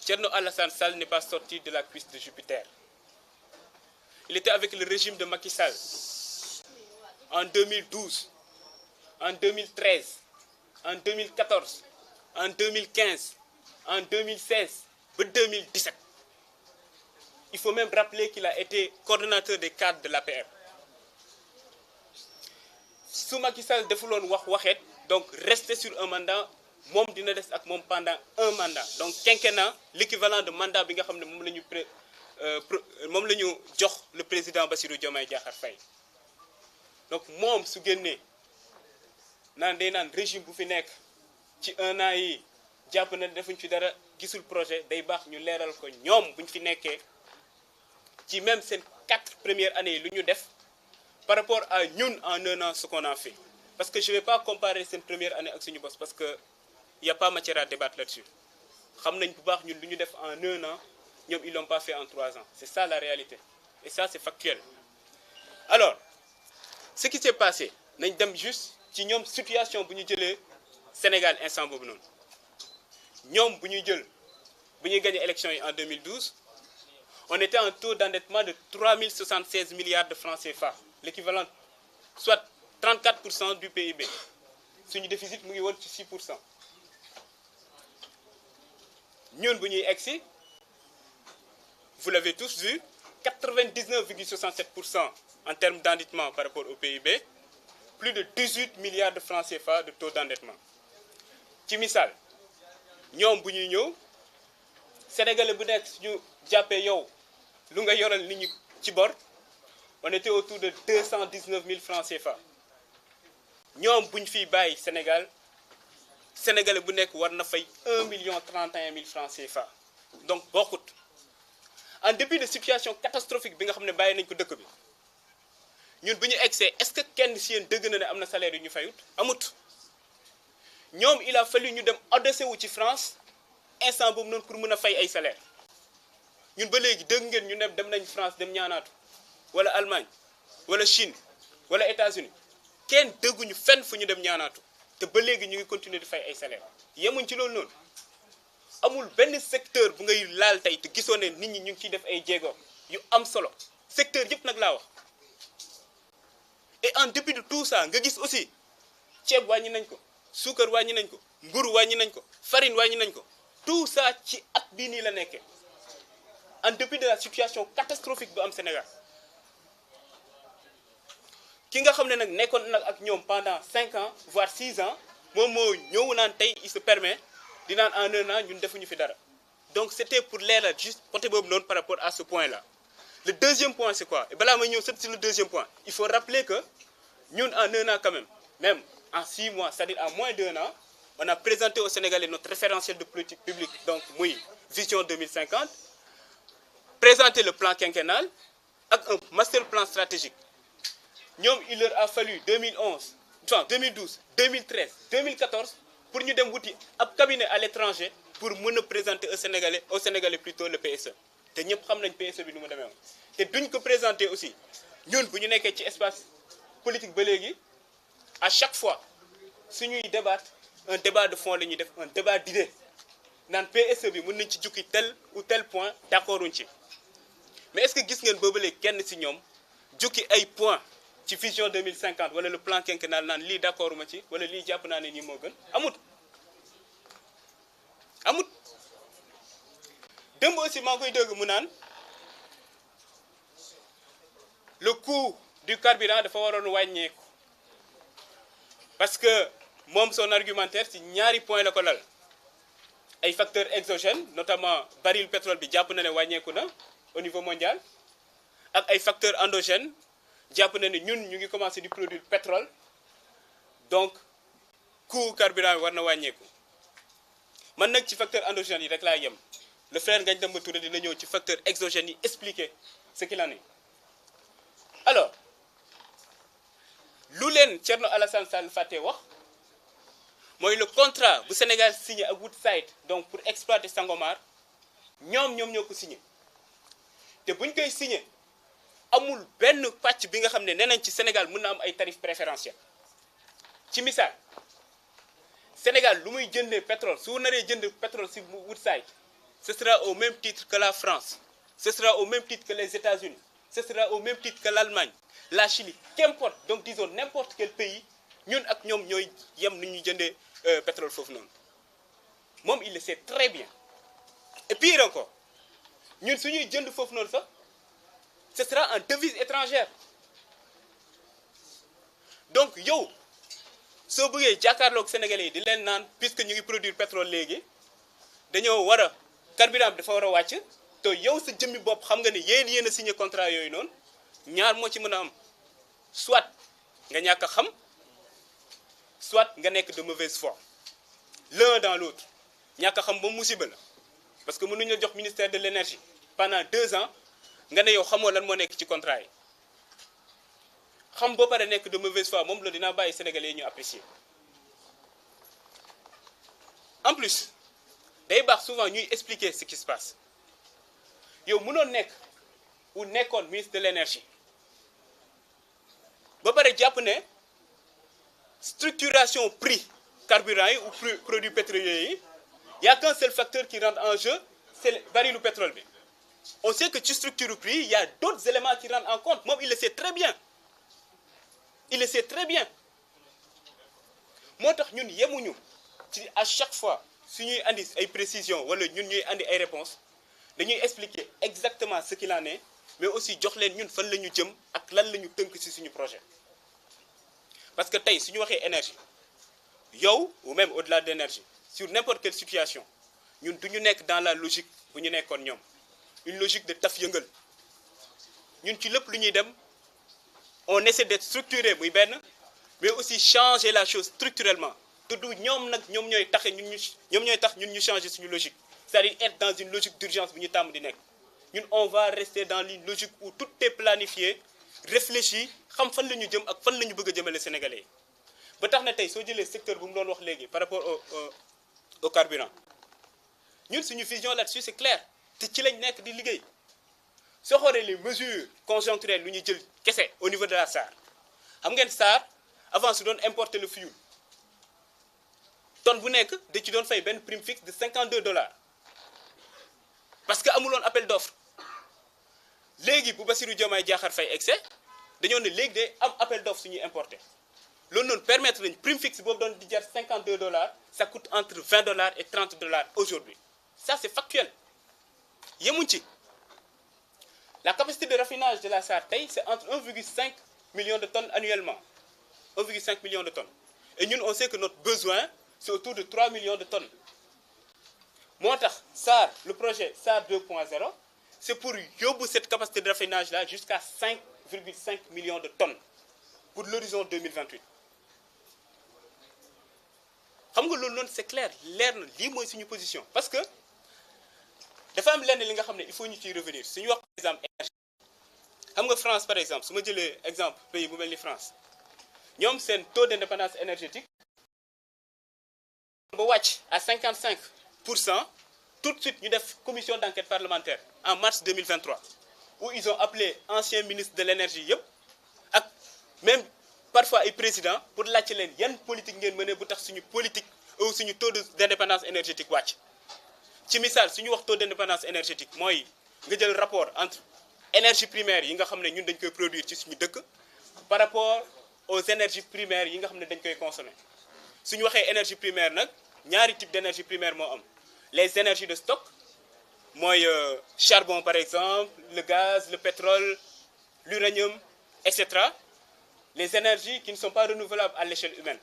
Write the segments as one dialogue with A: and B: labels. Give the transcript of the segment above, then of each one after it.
A: Thierno Alassane Sall n'est pas sorti de la cuisse de Jupiter. Il était avec le régime de Macky Sall en 2012, en 2013, en 2014, en 2015, en 2016, en 2017. Il faut même rappeler qu'il a été coordonnateur des cadres de l'APR. Sous Macky Sall defuloon wax waxeet, donc rester sur un mandat moom dina des ak moom pendant un mandat. Donc quinquennat, l'équivalent de mandat bi nga xam ne moom la ñu jox le président Bassirou Diomaye Diakhar Faye. Donc moom su génnee naan day naan régime bu fi nekk ci un an yi jàpp na defuñ fi dara gisul projet day baax ñu leeral ko ñoom buñ fi nekkee ci même seen 4 premières années yi lu ñu def par rapport à ñun en un an ce qu'on a fait. Parce que je ne vais pas comparer cette première année avec suñu boss parce que il n'y a pas matière à débattre là-dessus. Xam nañ bu baax ñun lu ñu def en un an ñoom ils l'ont pas fait en 3 ans. C'est ça la réalité. Et ça c'est factuel. Alors ce qui s'est passé nañ dem juste ci ñoom situation bu ñu jëlee Sénégal instant boobu noonu ñoom bu ñuy gagné élection yi en 2012 on était en taux d'endettement de 3076 milliards de francs CFA, l'équivalent soit 34% du PIB. Suñu déficit mu ngi woon ci 6%. ñun bu ñuy egsi vous l'avez tous vu 99,67% en termes d'endettement par rapport au PIB, plus de 18 milliards de francs CFA de taux d'endettement. Ci misaal ñoom bu ñuy ñëw Sénégalais bu nekk suñu jàppee yow lu nga yoral nit ñi ci bor on était autour de 219 000 francs CFA. ñoom bu ñu fiy bàyyi Sénégalais bu nekk war na fay 1 031 000 francs CFA. Donc bokkut en dépit de situation catastrophique bi nga xam ne bàyyi nañ ko dëkk bi ñun bu ñu egsee est-ce que kenn si yéen dëgg na ne am na salaire yu ñu fayut amut. ñoom il a fallu ñu dem adossé wu ci France instant boobu noonu pour mën a fay ay salaire ñun ba léegi dëgg ngeen ñu ne dem nañ France dem ñaanaatu wala Allemagne wala Chine wala États-Unis kenn dëgguñu fenn fu ñu dem ñaanaatu te ba léegi ñu ngi continuer di fay ay salaire yemuñ ci loolu noonu amul benn secteur bu ngay laal tey te gisoo ne nit ñi ñu ngi ciy def ay jéego yu am solo secteur yëpp nag laa wax. Et en dépit de tout ça nga gis aussi ceeb wàññi nañ ko suukar wàññi nañ ko mburu wàññi nañ ko farine wàññi nañ ko tout ça ci at bii nii la nekkee en dépit de la situation catastrophique bu am Sénégal. Ki nga xam ne nag nekkoon nag ak ñoom pendant 5 ans voire 6 ans moom moo ñëw naan tey il se permet di naan en un an ñun defuñu fi dara. Donc c'était pour leeral juste côté boobu noonu par rapport à ce point-là. Le deuxième point c'est quoi? Et balaa may ñëw sur le deuxième point il faut rappeler que ñun en un an quand même en 6 mois c'est-à-dire en moins d'1 an on a présenté aux Sénégalais notre référentiel de politique publique donc muy vision 2050 présenté le plan quinquennal ak un master plan stratégique. ñoom il leur a fallu 2011 2012 2013 2014 pour ñu dem wuti ab cabinet à l'étranger pour mën a présenter au Sénégalais plutôt le PSE te ñëpp xam nañ PSE bi nu mu demee woon te duñ ko présenter aussi ñun bu ñu nekkee ci espace politique ba léegi à chaque fois suñuy débattre un débat de fond la ñuy def un débat d'idées naan PSE bi mën nañ ci jukki tel ou tel point d'accorduñ ci mais est-ce que gis ngeen boobu léegi kenn si ñoom jukki ay points ci vision 2050 wala le plan quinquennal naan lii d'accord ma ci wala lii jàpp naa ne nii moo gën amut démb aussi maa ngi koy dégg mu naan le coût du carburant dafa waroon wàññeeku parce que moom son argumentaire ci ñaari point la ko lal ay facteurs exogènes notamment baril pétrole bi jàpp na ne wàññeeku na au niveau mondial ak ay facteurs endogènes jàpp na ne ñun ñu ngi commencé di produire pétrole donc coût carburant bi war na wàññeeku man nag ci facteur endogène yi rek laa yem le frère Ngagne Demba Touré dina ñëw ci facteur exogène yi expliquer ce qu'il en est. Alors lu leen Thierno Alassane Sall fàtte wax mooy le contrat bu Sénégal signé ak Woodside donc pour exploiter Sangomar ñoom ñoo ko signé te buñ koy signé amul benn pàcc bi nga xam ne nee nañ ci Sénégal mën na am ay tarifs préférentiels ci misaal Sénégal lu muy jëndee pétrole su naree jënd pétrole si Woodside ce sera au même titre que la France, ce sera au même titre que les États-Unis, ce sera au même titre que l'Allemagne, la Chine, qu'importe, donc disons n'importe quel pays, ñun ak ñoom ñooy yem nu ñuy jëndee pétrole foofu noonu moom il le sait très bien. Et pire encore ñun suñuy jënd foofu noonu sax ce sera en devise étrangère. Donc yow soo bëggee jàkkaarloog sénégalais yi di leen naan puisque ñu ngi produire pétrole léegi dañoo war a carburant bi dafa war a wàcc te yow sa jëmmi bopp xam nga ne yéen a signé contrat yooyu noonu ñaar moo ci mën a am soit nga ñàkk a xam soit nga nekk de mauvaise foi l'un dans l'autre ñàkk a xam ba musiba la parce que mënuñu la jox ministère de l'énergie pendant 2 ans nga ne yow xamoo lan moo nekk ci contrat yi xam ba pare nekk de mauvaise foi moom la dinaa bàyyi sénégalais yi ñu apprécier. En plus day baax souvent ñuy expliquer ce qui se passe yow mënoon nekk ou nekkoon ministre de l'énergie ba pare jàpp ne structuration prix carburant yi ou produits pétroliers yi y a qu'un seul facteur qui rentre en jeu, c'est le baril de pétrole. On sait que tu structures le prix, il y a d'autres éléments qui rentrent en compte. Moi, il le sait très bien. Il le sait très bien. Moi, nous, à chaque fois, si nous avons des précisions ou nous avons des réponses, nous expliquer exactement ce qu'il en est, mais aussi nous nous fan la ñu jëm ak lan la ñu tënk ci suñu projet. Parce que tey suñu waxee énergie yow ou même au-delà de l'énergie sur n'importe quelle situation ñun duñu nekk dans la logique bu ñu nekkoon ñoom une logique de taf yëngal ñun ci lépp lu ñuy dem on essaie d'être structuré muy benn mais aussi changer la chose structurellement te du ñoom nag ñoom ñooy tax ñun ñu changer suñu logique c'est-à-dire être dans une logique d'urgence bu ñu tàmm di nekk ñun on va rester dans une logique où tout est planifié réfléchi xam fan la ñu jëm ak fan la ñu bëgg a jëmale Sénégalais yi ba tax na tey soo jëlee secteur bu mu doon wax léegi par rapport au carburant ñun suñu vision là-dessus c'est clair te ci lañ nekk di liggéey soo xoolee les mesures conjoncturelles lu ñuy jël kese au niveau de la SAR xam ngeen SAR avant su doon importer le fuel tonne bu nekk da ci doon fay benn prime fixe de $52 parce que amuloon appel d'offre léegi bu Bassirou Diomaye Diakhar Faye excès dañoo ne léegi day am appel d'offre suñuy importer loolu noonu permettre nañ prime fixe boobu doon di jar $52 ça coûte entre $20 et $30 aujourd'hui ça c'est factuel yemuñ ci la capacité de raffinage de la SAR tey c'est entre 1,5 million de tonnes annuellement 1,5 million de tonnes et ñun on sait que notre besoin c'est autour de 3 millions de tonnes moo tax SAR le projet SAR 2.0 c'est pour yóbbu cette capacité de raffinage là jusqu'à 5,5 millions de tonnes pour l'horizon 2028 xam nga loolu noonu c'est clair leer na lii mooy suñu position parce que dafa am lenn li nga xam ne il faut ñu ciy revenir suñu wax par exemple énergie xam nga France par exemple su ma jëlee exemple pays bu mel ni France ñoom seen taux d'indépendance énergétique ba wàcc à 55% tout de suite ñu def commission d'enquête parlementaire en mars 2023 où ils ont appelé anciens ministres de l'énergie yëpp ak même parfois ay présidents pour laajte leen yan politique ngeen mëne bu tax suñu politique ou suñu taux d'indépendance énergétique wàcc ci misaal suñu wax taux d'indépendance énergétique mooy nga jël rapport entre énergie primaire yi nga xam ne ñun dañ koy produire ci suñu dëkk par rapport aux énergies primaires yi nga xam ne dañ koy consommer suñu waxee énergie primaire nag ñaari type d'énergie primaire moo am les énergies de stock mooy charbon par exemple le gaz le pétrole l'uranium etc. les énergies qui ne sont pas renouvelables à l'échelle humaine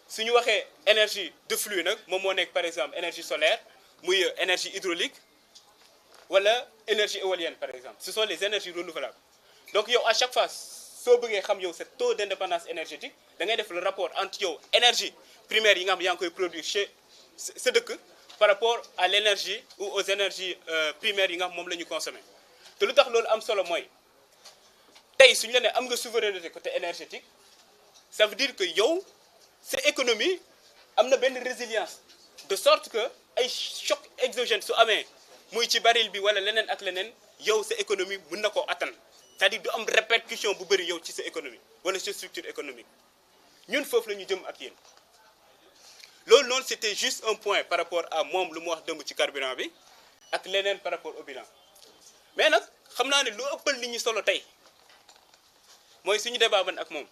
A: su ñu waxee énergie de flux nag moom moo nekk par exemple énergie solaire muy énergie hydraulique wala énergie éolienne par exemple ce sont les énergies renouvelables donc yow à chaque fois soo bëggee xam yow sa taux d'indépendance énergétique da ngay def le rapport entre yow énergie primaire yi nga xam yaa ngi koy produire chez sa dëkk par rapport à l'énergie ou aux énergies primaires yi nga xam moom la ñu consommer te lu tax loolu am solo mooy tey suñu la ne am nga souveraineté côté énergétique ça veut dire que yow sa économie am na benn résilience de sorte que ay choc exogène su amee muy ci baril bi wala leneen ak leneen yow sa économie mën na koo attan c'est-à-dire du am répercussion bu bëri yow ci sa économie wala sa structure économique ñun foofu la ñu jëm ak yéen loolu noonu c'était juste un point par rapport à moom lu mu wax dëmb ci carburant bi ak leneen par rapport au bilan mais nag xam naa ne lu ëppal nit ñi solo tey mooy suñu débat ban ak moom